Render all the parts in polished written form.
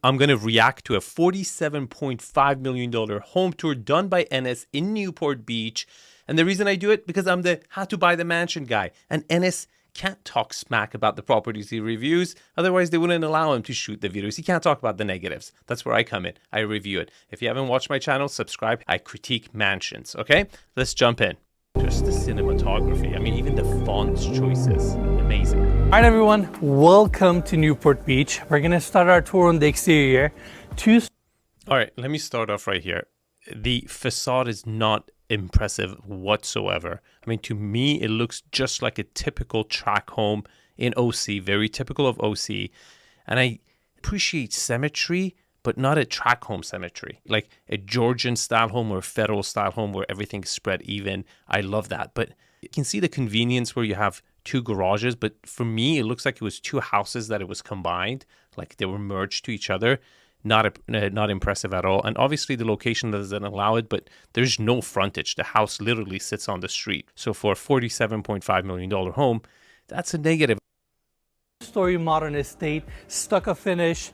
I'm going to react to a $47.5 million home tour done by Enes in Newport Beach. And the reason I do it, because I'm the how to buy the mansion guy. And Enes can't talk smack about the properties he reviews. Otherwise, they wouldn't allow him to shoot the videos. He can't talk about the negatives. That's where I come in. I review it. If you haven't watched my channel, subscribe. I critique mansions, okay? Let's jump in. Just the cinematography. I mean, even the font choices. Amazing. All right, everyone. Welcome to Newport Beach. We're going to start our tour on the exterior. All right, let me start off right here. The facade is not impressive whatsoever. I mean, to me, it looks just like a typical track home in OC, very typical of OC. And I appreciate symmetry, but not a track home symmetry, like a Georgian style home or a federal style home where everything's spread even. I love that. But you can see the convenience where you have two garages. But for me, it looks like it was two houses that it was combined, like they were merged to each other. Not impressive at all. And obviously the location doesn't allow it, but there's no frontage. The house literally sits on the street. So for a $47.5 million home, that's a negative. Story modern estate, stucco finish.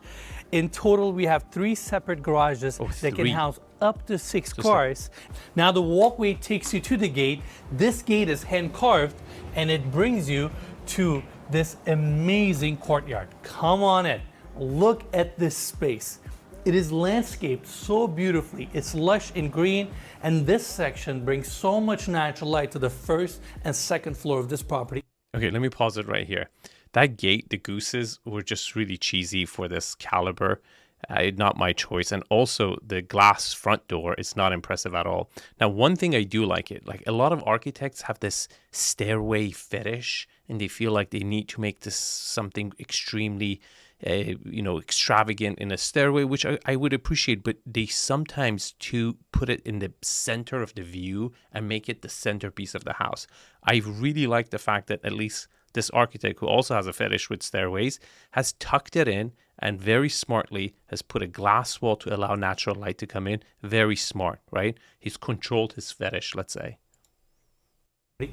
In total, we have 3 separate garages that can house up to 6 cars. Now the walkway takes you to the gate. This gate is hand carved and it brings you to this amazing courtyard. Come on in. Look at this space. It is landscaped so beautifully. It's lush in green, and this section brings so much natural light to the first and second floor of this property. Okay, let me pause it right here. That gate, the gooses, were just really cheesy for this caliber. Not my choice. And also the glass front door is not impressive at all. Now, one thing I do like a lot of architects have this stairway fetish, and they feel like they need to make this something extremely extravagant in a stairway, which I would appreciate, but they sometimes to put it in the center of the view and make it the centerpiece of the house. I really like the fact that at least this architect, who also has a fetish with stairways, has tucked it in and very smartly has put a glass wall to allow natural light to come in. Very smart, right? He's controlled his fetish, let's say.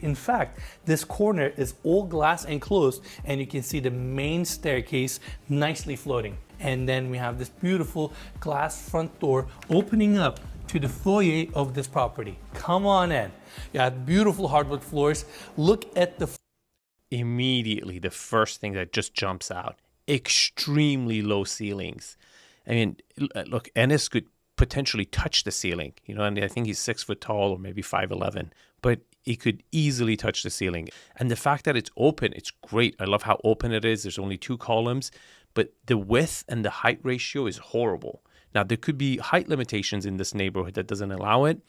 In fact, this corner is all glass enclosed, and you can see the main staircase nicely floating. And then we have this beautiful glass front door opening up to the foyer of this property. Come on in. You have beautiful hardwood floors. Look at the... Immediately, the first thing that just jumps out, extremely low ceilings. I mean, look, Enes could potentially touch the ceiling, and I think he's 6 foot tall or maybe 5'11", but he could easily touch the ceiling. And the fact that it's open, it's great. I love how open it is. There's only 2 columns, but the width and the height ratio is horrible. Now, there could be height limitations in this neighborhood that doesn't allow it,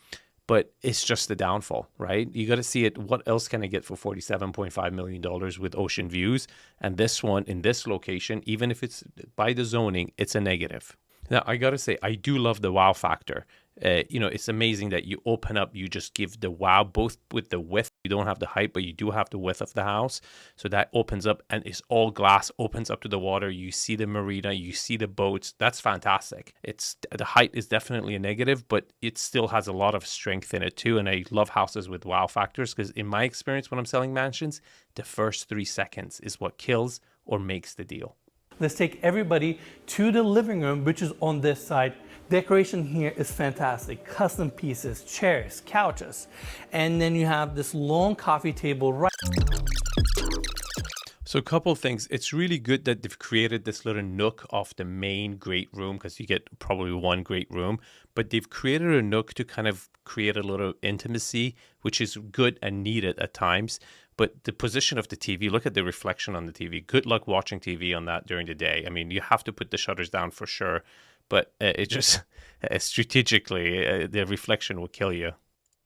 but it's just the downfall, right? You got to see it. What else can I get for $47.5 million with ocean views? And this one in this location, even if it's by the zoning, it's a negative. Now, I got to say, I do love the wow factor. It's amazing that you open up, you just give the wow, both with the width. You don't have the height, but you do have the width of the house. So that opens up and it's all glass, opens up to the water. You see the marina, you see the boats. That's fantastic. The height is definitely a negative, but it still has a lot of strength in it too. And I love houses with wow factors because in my experience, when I'm selling mansions, the first 3 seconds is what kills or makes the deal. Let's take everybody to the living room, which is on this side. Decoration here is fantastic. Custom pieces, chairs, couches. And then you have this long coffee table right. So a couple of things. It's really good that they've created this little nook off the main great room because you get probably one great room. But they've created a nook to kind of create a little intimacy, which is good and needed at times. But the position of the TV, look at the reflection on the TV. Good luck watching TV on that during the day. I mean, you have to put the shutters down for sure. But it just strategically, the reflection will kill you.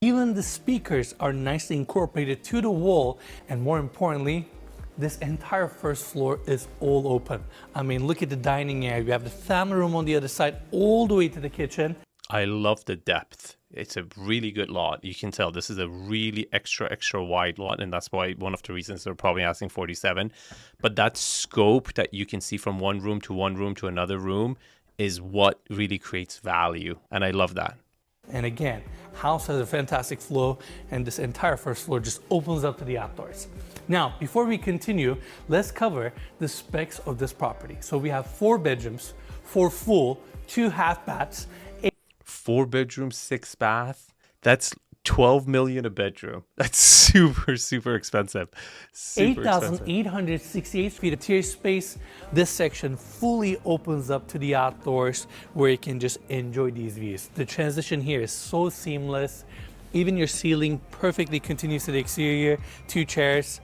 Even the speakers are nicely incorporated to the wall. And more importantly, this entire first floor is all open. I mean, look at the dining area. You have the family room on the other side, all the way to the kitchen. I love the depth. It's a really good lot. You can tell this is a really extra wide lot, and that's why one of the reasons they're probably asking 47. But that scope that you can see from one room to another room is what really creates value, and I love that. And again, house has a fantastic flow, and this entire first floor just opens up to the outdoors. Now, before we continue, let's cover the specs of this property. So we have 4 bedrooms, 4 full, 2 half baths. 4 bedrooms, 6 bath. That's 12 million a bedroom. That's super expensive. 8,868 feet of interior space. This section fully opens up to the outdoors where you can just enjoy these views. The transition here is so seamless. Even your ceiling perfectly continues to the exterior, 2 chairs,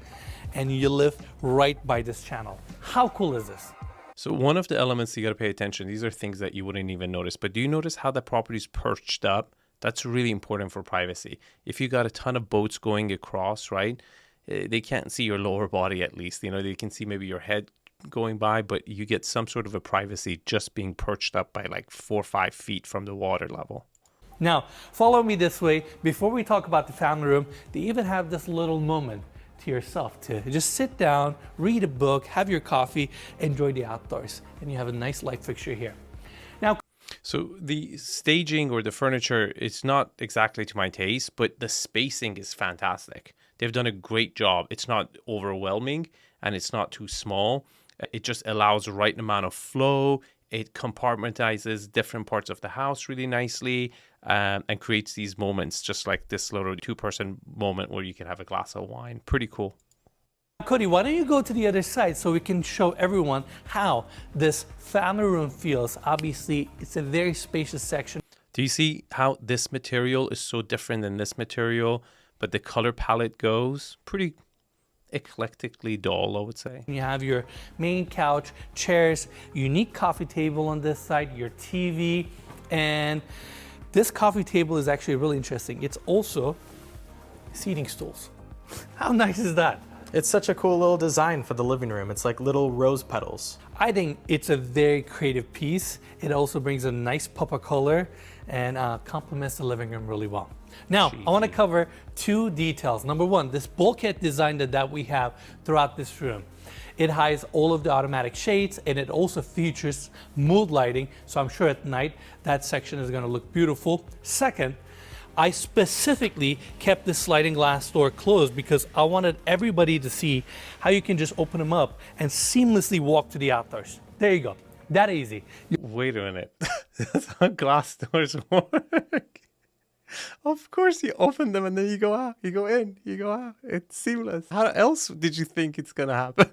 and you live right by this channel. How cool is this? So one of the elements you got to pay attention, these are things that you wouldn't even notice, but do you notice how the property's perched up? That's really important for privacy. If you got a ton of boats going across, right, they can't see your lower body at least. You know, they can see maybe your head going by, but you get some sort of a privacy just being perched up by like 4 or 5 feet from the water level. Now, follow me this way. Before we talk about the family room, they even have this little moment to yourself to just sit down, read a book, have your coffee, enjoy the outdoors, and you have a nice light fixture here. Now, so the staging or the furniture, it's not exactly to my taste, but the spacing is fantastic. They've done a great job. It's not overwhelming and it's not too small. It just allows the right amount of flow. It compartmentalizes different parts of the house really nicely, and creates these moments just like this little 2-person moment where you can have a glass of wine. Pretty cool. Cody, why don't you go to the other side so we can show everyone how this family room feels. Obviously, it's a very spacious section. Do you see how this material is so different than this material, but the color palette goes pretty eclectically dull, I would say. You have your main couch, chairs, unique coffee table on this side, your TV, and this coffee table is actually really interesting. It's also seating stools. How nice is that? It's such a cool little design for the living room. It's like little rose petals. I think it's a very creative piece. It also brings a nice pop of color and complements the living room really well. Now, I want to cover 2 details. Number 1, this bulkhead design that we have throughout this room. It hides all of the automatic shades, and it also features mood lighting, so I'm sure at night that section is going to look beautiful. Second, I specifically kept this sliding glass door closed because I wanted everybody to see how you can just open them up and seamlessly walk to the outdoors. There you go. That easy. Wait a minute. That's how glass doors work. Of course you open them and then you go out. You go in, you go out. It's seamless. How else did you think it's going to happen?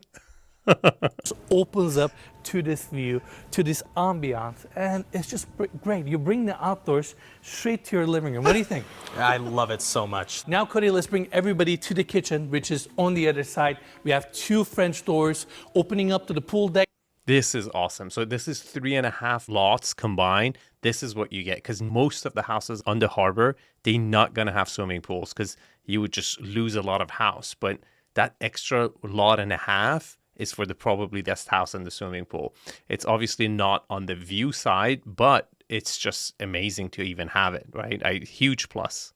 It opens up to this view, to this ambiance, and it's just great. You bring the outdoors straight to your living room. What do you think? I love it so much. Now, Cody, let's bring everybody to the kitchen, which is on the other side. We have 2 French doors opening up to the pool deck. This is awesome. So this is 3.5 lots combined. This is what you get, because most of the houses on the harbor, they're not going to have swimming pools because you would just lose a lot of house. But that extra lot and a half is for the probably best house in the swimming pool. It's obviously not on the view side, but it's just amazing to even have it, right? A huge plus.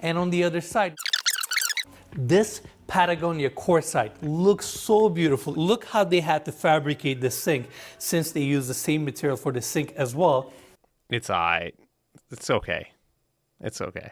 And on the other side, this Patagonia quartzite looks so beautiful. Look how they had to fabricate the sink, since they use the same material for the sink as well. It's okay. It's okay.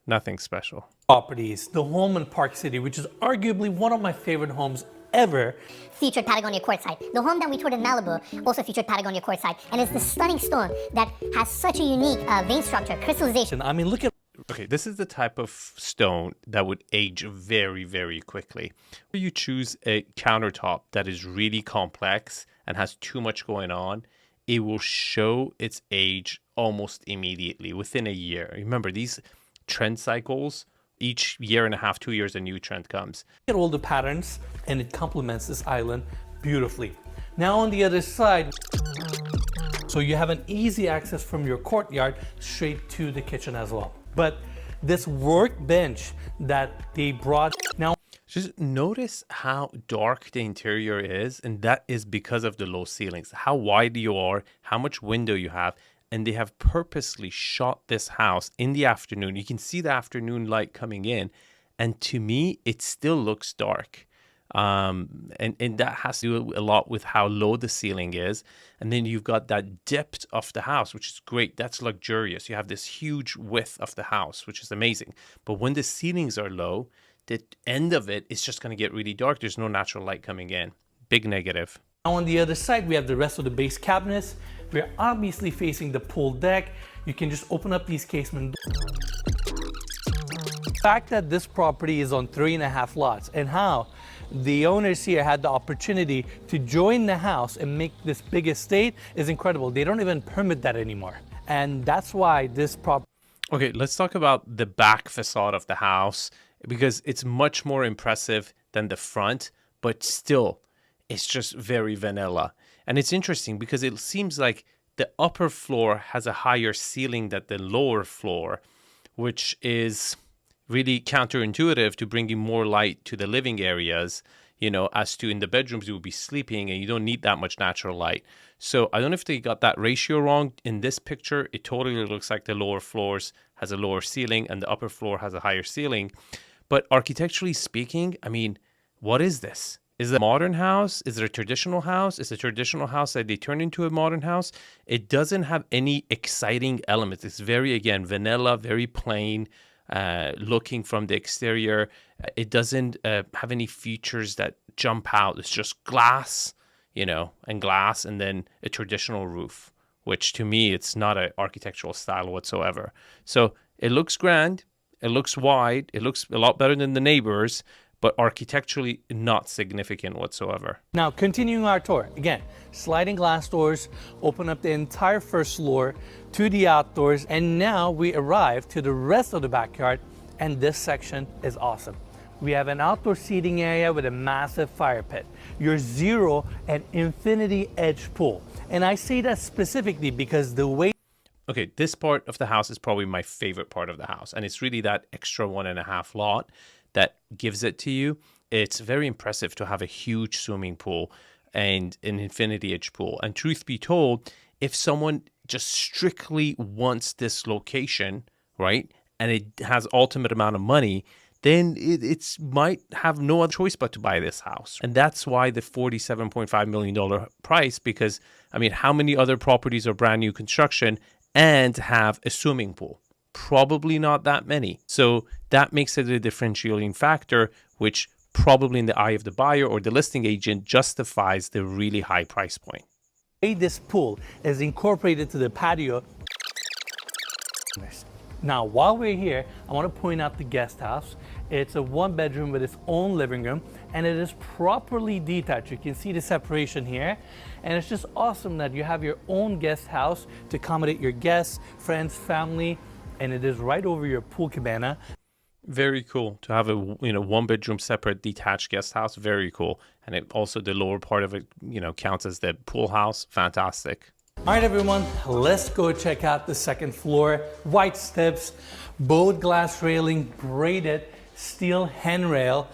Nothing special. Properties, the home in Park City, which is arguably one of my favorite homes ever, featured Patagonia quartzite. The home that we toured in Malibu also featured Patagonia quartzite, and it's the stunning stone that has such a unique vein structure, crystallization. I mean, look at. Okay, this is the type of stone that would age very, very quickly. You choose a countertop that is really complex and has too much going on, it will show its age almost immediately, within a year. Remember, these trend cycles, each 1.5 years, 2 years, a new trend comes. Look at all the patterns, and it complements this island beautifully. Now on the other side, so you have an easy access from your courtyard straight to the kitchen as well. But this workbench that they brought, now just notice how dark the interior is, and that is because of the low ceilings, how wide you are, how much window you have, and they have purposely shot this house in the afternoon. You can see the afternoon light coming in, and to me, it still looks dark. And that has to do a lot with how low the ceiling is. And then you've got that depth of the house, which is great. That's luxurious. You have this huge width of the house, which is amazing. But when the ceilings are low, the end of it is just going to get really dark. There's no natural light coming in. Big negative. Now on the other side, we have the rest of the base cabinets. We're obviously facing the pool deck. You can just open up these casement doors. The fact that this property is on 3.5 lots and how the owners here had the opportunity to join the house and make this big estate is incredible. They don't even permit that anymore. And that's why this property... Okay, let's talk about the back facade of the house because it's much more impressive than the front, but still, it's just very vanilla. And it's interesting because it seems like the upper floor has a higher ceiling than the lower floor, which is really counterintuitive to bringing more light to the living areas, you know, as to in the bedrooms you will be sleeping and you don't need that much natural light. So I don't know if they got that ratio wrong. In this picture, it totally looks like the lower floors has a lower ceiling and the upper floor has a higher ceiling. But architecturally speaking, I mean, what is this? Is it a modern house? Is it a traditional house? Is it a traditional house that they turn into a modern house? It doesn't have any exciting elements. It's very, again, vanilla, very plain. Looking from the exterior, it doesn't have any features that jump out. It's just glass, you know, and glass, and then a traditional roof, which to me, it's not an architectural style whatsoever. So it looks grand, it looks wide, it looks a lot better than the neighbors, but architecturally not significant whatsoever. Now, continuing our tour, again, sliding glass doors, open up the entire first floor to the outdoors, and now we arrive to the rest of the backyard, and this section is awesome. We have an outdoor seating area with a massive fire pit, your zero and infinity edge pool. And I say that specifically because the way... Okay, this part of the house is probably my favorite part of the house, and it's really that extra 1.5 lot that gives it to you. It's very impressive to have a huge swimming pool and an infinity edge pool. And truth be told, if someone just strictly wants this location, right, and it has ultimate amount of money, then it might have no other choice but to buy this house. And that's why the $47.5 million price, because, I mean, how many other properties are brand new construction and have a swimming pool? Probably not that many. So that makes it a differentiating factor, which probably in the eye of the buyer or the listing agent justifies the really high price point. This pool is incorporated to the patio. Now, while we're here, I want to point out the guest house. It's a 1-bedroom with its own living room, and it is properly detached. You can see the separation here, and it's just awesome that you have your own guest house to accommodate your guests, friends, family, and it is right over your pool cabana. Very cool to have a 1-bedroom separate detached guest house. Very cool. And it also, the lower part of it, counts as the pool house. Fantastic. All right, everyone, let's go check out the second floor. White steps, boat glass railing, braided steel handrail.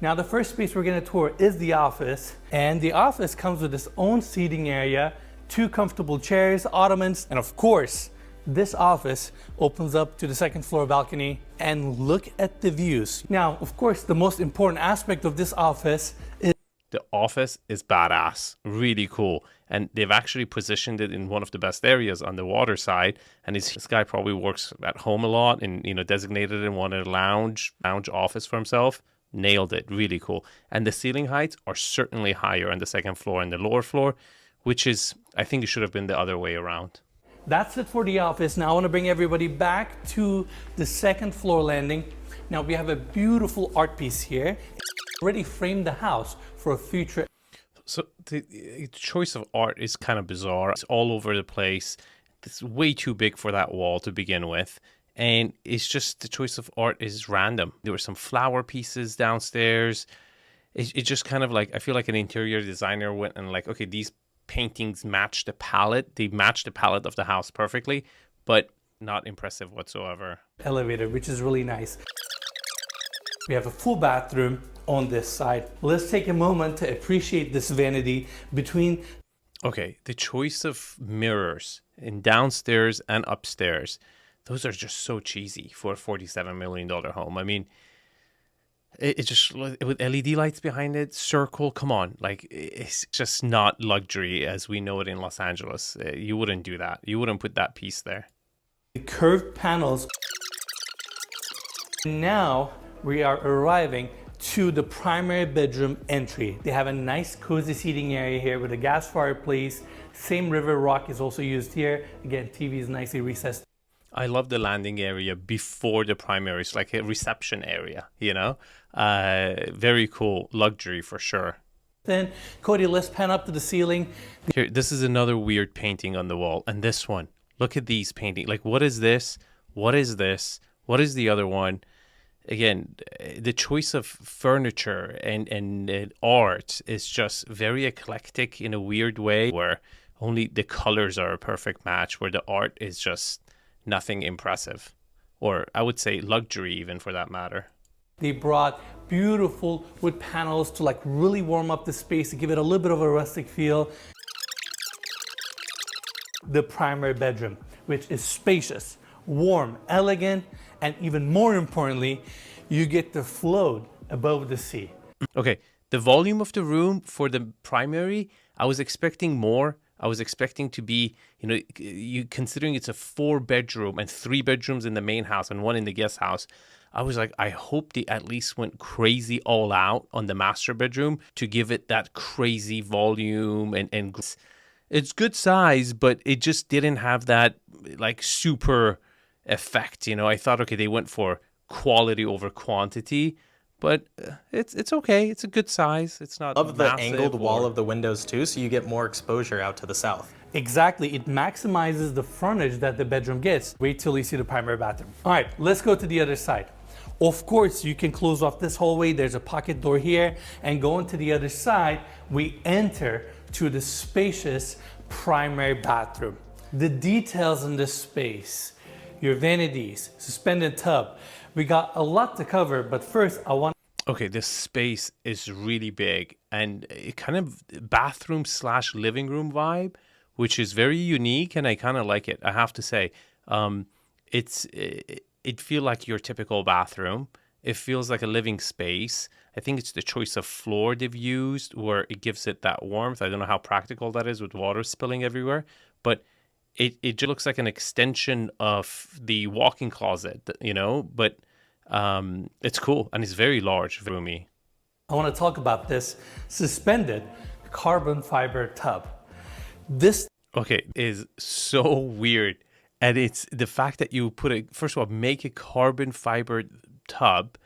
Now, the first space we're going to tour is the office, and the office comes with its own seating area, 2 comfortable chairs, ottomans, and of course, this office opens up to the second floor balcony, and look at the views. Now, of course, the most important aspect of this office is the office is badass, really cool. And they've actually positioned it in one of the best areas on the water side. And this guy probably works at home a lot and, designated and wanted a lounge office for himself. Nailed it, really cool. And the ceiling heights are certainly higher on the second floor and the lower floor, which is, I think it should have been the other way around. That's it for the office. Now I want to bring everybody back to the second floor landing. Now we have a beautiful art piece here. Already framed the house for a future. So the choice of art is kind of bizarre. It's all over the place. It's way too big for that wall to begin with. And it's just the choice of art is random. There were some flower pieces downstairs. It just kind of like, I feel like an interior designer went and like, okay, these paintings match the palette. They match the palette of the house perfectly, but not impressive whatsoever. Elevator, which is really nice. We have a full bathroom on this side. Let's take a moment to appreciate this vanity between... Okay, the choice of mirrors in downstairs and upstairs, those are just so cheesy for a $47 million home. I mean, it just, with LED lights behind it, circle, come on. Like, it's just not luxury as we know it in Los Angeles. You wouldn't do that. You wouldn't put that piece there. The curved panels. Now we are arriving to the primary bedroom entry. They have a nice cozy seating area here with a gas fireplace. Same river rock is also used here. Again, TV is nicely recessed. I love the landing area before the primary. It's like a reception area, you know? Very cool. Luxury for sure. Then, Cody, let's pan up to the ceiling. Here, this is another weird painting on the wall. And this one, look at these paintings. Like, what is this? What is this? What is the other one? Again, the choice of furniture and art is just very eclectic in a weird way, where only the colors are a perfect match, where the art is just nothing impressive. Or I would say luxury even, for that matter. They brought beautiful wood panels to like really warm up the space, to give it a little bit of a rustic feel. The primary bedroom, which is spacious, warm, elegant, and even more importantly, you get the float above the sea. Okay, the volume of the room for the primary, I was expecting more. I was expecting to be, you know, considering it's a 4-bedroom and 3 bedrooms in the main house and 1 in the guest house. I was like, I hope they at least went crazy all out on the master bedroom to give it that crazy volume and it's good size, but it just didn't have that like super effect. You know, I thought, okay, they went for quality over quantity, but it's okay. It's a good size. It's not Love the massive angled wall of the windows too, so you get more exposure out to the south. Exactly, it maximizes the frontage that the bedroom gets. Wait till you see the primary bathroom. All right, let's go to the other side. Of course, you can close off this hallway. There's a pocket door here, and going to the other side, we enter to the spacious primary bathroom. The details in this space, your vanities, suspended tub. We got a lot to cover, but first I want... Okay, this space is really big and it kind of bathroom / living room vibe, which is very unique, and I kind of like it, I have to say. It feels like your typical bathroom. It feels like a living space. I think it's the choice of floor they've used where it gives it that warmth. I don't know how practical that is with water spilling everywhere, but it just looks like an extension of the walk-in closet, you know, but it's cool and it's very large for me. I want to talk about this suspended carbon fiber tub. This is so weird. And it's the fact that you put it, first of all, make a carbon fiber tub.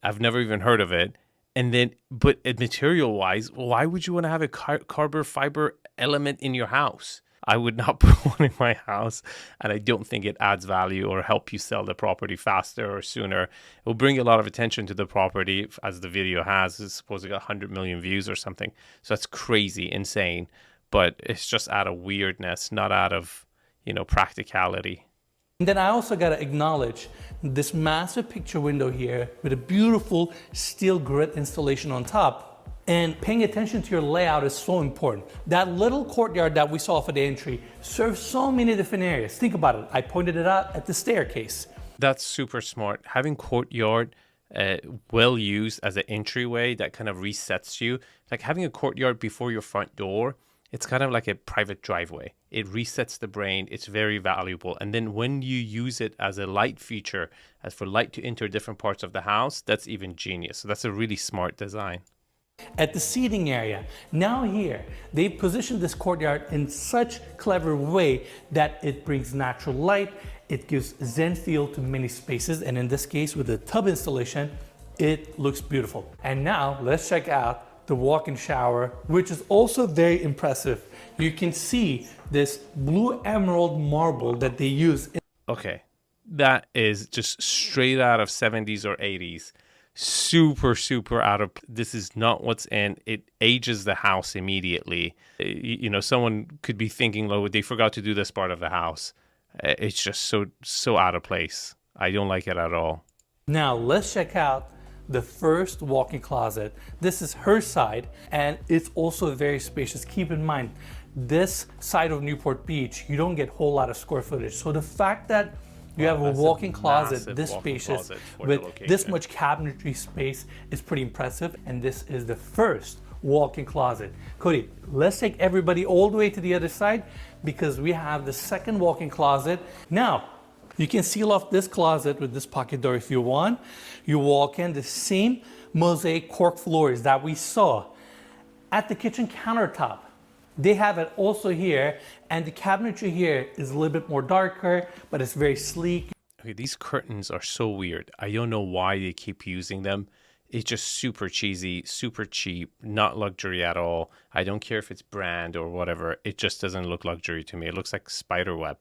I've never even heard of it. And then, but material wise, why would you want to have a carbon fiber element in your house? I would not put one in my house, and I don't think it adds value or help you sell the property faster or sooner. It will bring a lot of attention to the property, as the video has. It's supposed to get 100 million views or something. So that's crazy, insane. But it's just out of weirdness, not out of, you know, practicality. And then I also got to acknowledge this massive picture window here with a beautiful steel grit installation on top. And paying attention to your layout is so important. That little courtyard that we saw for the entry serves so many different areas. Think about it. I pointed it out at the staircase. That's super smart. Having courtyard well used as an entryway that kind of resets you. Like having a courtyard before your front door, it's kind of like a private driveway. It resets the brain. It's very valuable. And then when you use it as a light feature, as for light to enter different parts of the house, that's even genius. So that's a really smart design. At the seating area, now here, they've positioned this courtyard in such clever way that it brings natural light. It gives zen feel to many spaces. And in this case, with the tub installation, it looks beautiful. And now let's check out the walk-in shower, which is also very impressive. You can see this blue emerald marble that they use. Okay, that is just straight out of 70s or 80s. Super out of, this is not what's in. It ages the house immediately. You know, someone could be thinking, oh, they forgot to do this part of the house. It's just so out of place. I don't like it at all. Now let's check out the first walk-in closet. This is her side, and it's also very spacious. Keep in mind, this side of Newport Beach, you don't get a whole lot of square footage. So the fact that you have a walk-in closet this spacious with this much cabinetry space is pretty impressive. And this is the first walk-in closet. Cody, let's take everybody all the way to the other side because we have the second walk-in closet. Now, You can seal off this closet with this pocket door if you want. You walk in, the same mosaic cork floors that we saw at the kitchen countertop. They have it also here, and the cabinetry here is a little bit more darker, but it's very sleek. Okay, these curtains are so weird. I don't know why they keep using them. It's just super cheesy, super cheap, not luxury at all. I don't care if it's brand or whatever. It just doesn't look luxury to me. It looks like spider web.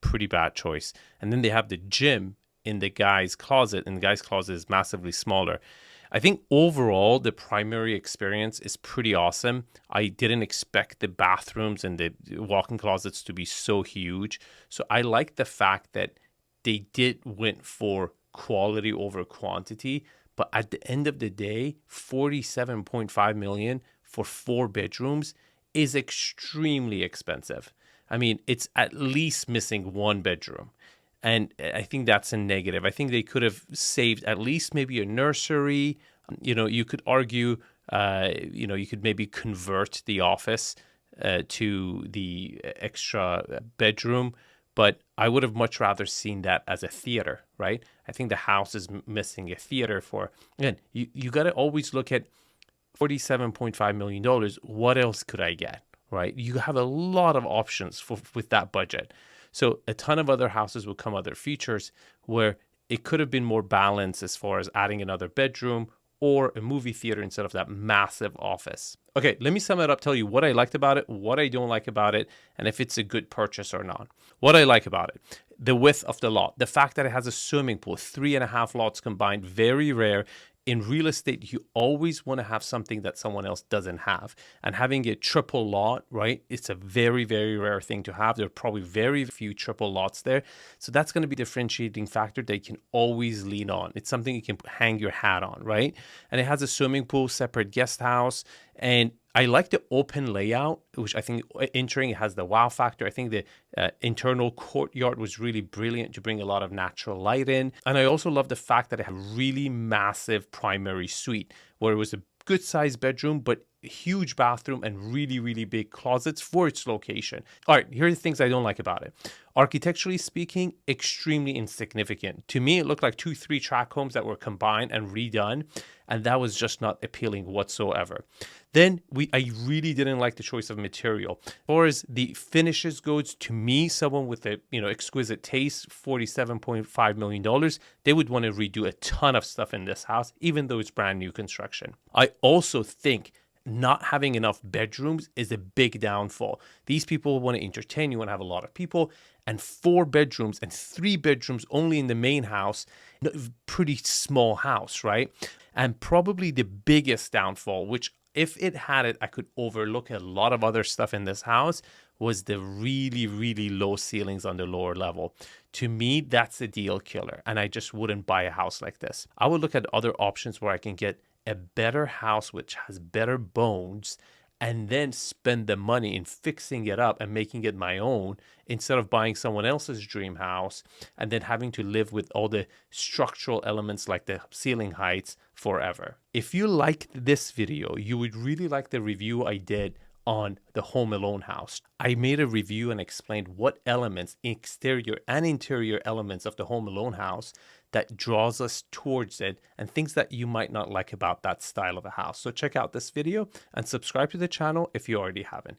Pretty bad choice. And then they have the gym in the guy's closet, and the guy's closet is massively smaller. I think overall, the primary experience is pretty awesome. I didn't expect the bathrooms and the walk-in closets to be so huge. So I like the fact that they went for quality over quantity. But at the end of the day, $47.5 million for 4 bedrooms is extremely expensive. I mean, it's at least missing 1 bedroom. And I think that's a negative. I think they could have saved at least maybe a nursery. You know, you could argue, you could maybe convert the office to the extra bedroom. But I would have much rather seen that as a theater, right? I think the house is missing a theater for, again, you got to always look at $47.5 million. What else could I get, right? You have a lot of options with that budget. So a ton of other houses will come other features where it could have been more balanced as far as adding another bedroom or a movie theater instead of that massive office. Okay, let me sum it up, tell you what I liked about it, what I don't like about it, and if it's a good purchase or not. What I like about it, the width of the lot, the fact that it has a swimming pool, 3.5 lots combined, very rare. In real estate, you always want to have something that someone else doesn't have. And having a triple lot, right, it's a very, very rare thing to have. There are probably very few triple lots there. So that's going to be a differentiating factor that you can always lean on. It's something you can hang your hat on, right? And it has a swimming pool, separate guest house. And I like the open layout, which I think entering it has the wow factor. I think the internal courtyard was really brilliant to bring a lot of natural light in. And I also love the fact that it had a really massive primary suite where it was a good sized bedroom, but huge bathroom and really, really big closets for its location. All right, here are the things I don't like about it. Architecturally speaking, extremely insignificant. To me, it looked like 2 3-track homes that were combined and redone, and that was just not appealing whatsoever. Then I really didn't like the choice of material. As far as the finishes goes, to me, someone with a exquisite taste, $47.5 million, they would want to redo a ton of stuff in this house, even though it's brand new construction. I also think not having enough bedrooms is a big downfall. These people want to entertain, you want to have a lot of people, and 4 bedrooms and 3 bedrooms only in the main house, pretty small house, right? And probably the biggest downfall, which if it had it, I could overlook a lot of other stuff in this house, was the really, really low ceilings on the lower level. To me, that's a deal killer, and I just wouldn't buy a house like this. I would look at other options where I can get a better house which has better bones and then spend the money in fixing it up and making it my own instead of buying someone else's dream house and then having to live with all the structural elements like the ceiling heights forever. If you liked this video, you would really like the review I did on the Home Alone house. I made a review and explained what elements, exterior and interior elements of the Home Alone house that draws us towards it and things that you might not like about that style of a house. So check out this video and subscribe to the channel if you already haven't.